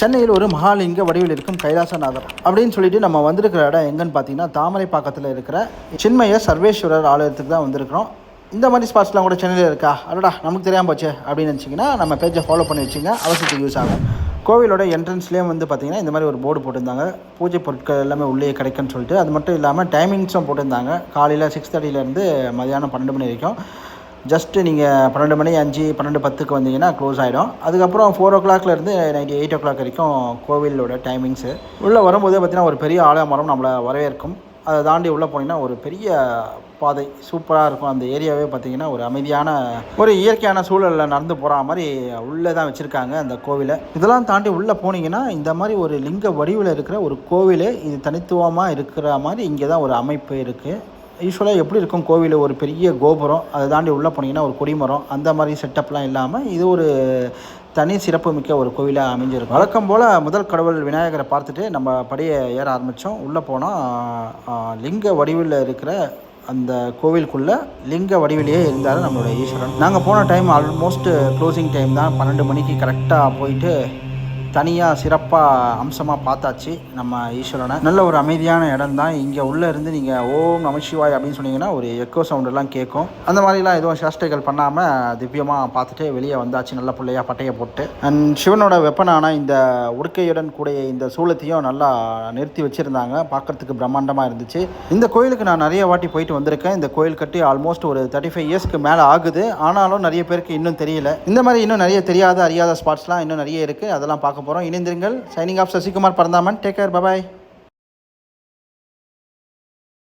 சென்னையில் ஒரு மகாலிங்க வடிவில் இருக்கும் கைலாசநாதர் அப்படின்னு சொல்லிட்டு நம்ம வந்திருக்கிற இடம் எங்கன்னு பார்த்தீங்கன்னா தாமரைப்பாக்கத்தில் இருக்கிற சின்மய சர்வேஸ்வரர் ஆலயத்துக்கு தான் வந்திருக்கிறோம். இந்த மாதிரி ஸ்பாட்ஸ்லாம் கூட சென்னையில் இருக்கா, அடடா நமக்கு தெரியாமல் போச்சு அப்படின்னு நினச்சிங்கன்னா நம்ம பேஜை ஃபாலோ பண்ணி வச்சுங்க, அவசியத்துக்கு யூஸ் ஆகும். கோவிலோட என்ட்ரன்ஸ்லேயே வந்து பார்த்திங்கன்னா இந்த மாதிரி ஒரு போர்டு போட்டிருந்தாங்க, பூஜை பொருட்கள் எல்லாமே உள்ளே கிடைக்குன்னு சொல்லிட்டு. அது மட்டும் இல்லாமல் டைமிங்ஸும் போட்டிருந்தாங்க, காலையில் 6:30 மதியானம் 12 மணி வரைக்கும். ஜஸ்ட்டு நீங்கள் 12 மணி 5 12:10 வந்தீங்கன்னா க்ளோஸ் ஆகிடும். அதுக்கப்புறம் 4 o'clockலேருந்து நைட்டு 8 o'clock வரைக்கும் கோவிலோட டைமிங்ஸு. உள்ளே வரும்போது பார்த்திங்கன்னா ஒரு பெரிய ஆலமரம் நம்மளை வரவேற்கும். அதை தாண்டி உள்ளே போனீங்கன்னா ஒரு பெரிய பாதை சூப்பராக இருக்கும். அந்த ஏரியாவே பார்த்திங்கன்னா ஒரு அமைதியான ஒரு இயற்கையான சூழலில் நடந்து போகிற மாதிரி உள்ளே தான் வச்சுருக்காங்க அந்த கோவிலை. இதெல்லாம் தாண்டி உள்ளே போனீங்கன்னா இந்த மாதிரி ஒரு லிங்க வடிவில் இருக்கிற ஒரு கோவில், இது தனித்துவமாக இருக்கிற மாதிரி இங்கே தான் ஒரு அமைப்பு இருக்குது. யூஸ்வலாக எப்படி இருக்கும் கோவில், ஒரு பெரிய கோபுரம், அதை தாண்டி உள்ளே போனீங்கன்னா ஒரு கொடிமரம், அந்த மாதிரி செட்டப்லாம் இல்லாமல் இது ஒரு தனி சிறப்பு மிக்க ஒரு கோவிலாக அமைஞ்சிருக்கும். வழக்கம் போல் முதல் கடவுள் விநாயகரை பார்த்துட்டு நம்ம படியை ஏற ஆரம்பித்தோம். உள்ளே போனால் லிங்க வடிவில் இருக்கிற அந்த கோவிலுக்குள்ளே லிங்க வடிவிலேயே இருந்தார் நம்மளோட ஈஸ்வரன். நாங்கள் போன டைம் ஆல்மோஸ்ட் க்ளோசிங் டைம் தான், 12 மணிக்கு கரெக்டாக போயிட்டு தனியாக சிறப்பாக அம்சமாக பார்த்தாச்சு நம்ம ஈஸ்வரனை. நல்ல ஒரு அமைதியான இடம் தான். இங்கே உள்ளே இருந்து நீங்கள் ஓம் நமசிவாய் அப்படின்னு சொன்னீங்கன்னா ஒரு எக்கோ சவுண்டெல்லாம் கேட்கும். அந்த மாதிரிலாம் எதுவும் சேஷ்டைகள் பண்ணாமல் திவ்யமாக பார்த்துட்டு வெளியே வந்தாச்சு, நல்ல பிள்ளையாக பட்டையை போட்டு. அண்ட் சிவனோட வெப்பனான இந்த உடுக்கையுடன் கூடிய இந்த சூளத்தையும் நல்லா நிறுத்தி வச்சுருந்தாங்க, பார்க்குறதுக்கு பிரம்மாண்டமாக இருந்துச்சு. இந்த கோயிலுக்கு நான் நிறைய வாட்டி போயிட்டு வந்திருக்கேன். இந்த கோயில் கட்டி ஆல்மோஸ்ட் ஒரு 35 இயர்ஸ்க்கு மேலே ஆகுது. ஆனாலும் நிறைய பேருக்கு இன்னும் தெரியல. இந்த மாதிரி இன்னும் நிறைய தெரியாத அறியாத ஸ்பாட்ஸ்லாம் இன்னும் நிறைய இருக்குது, அதெல்லாம் பார்க்க போகிறோம். இணைந்திருங்கள். Signing off Sasikumar Paranthaman. Take care, bye bye.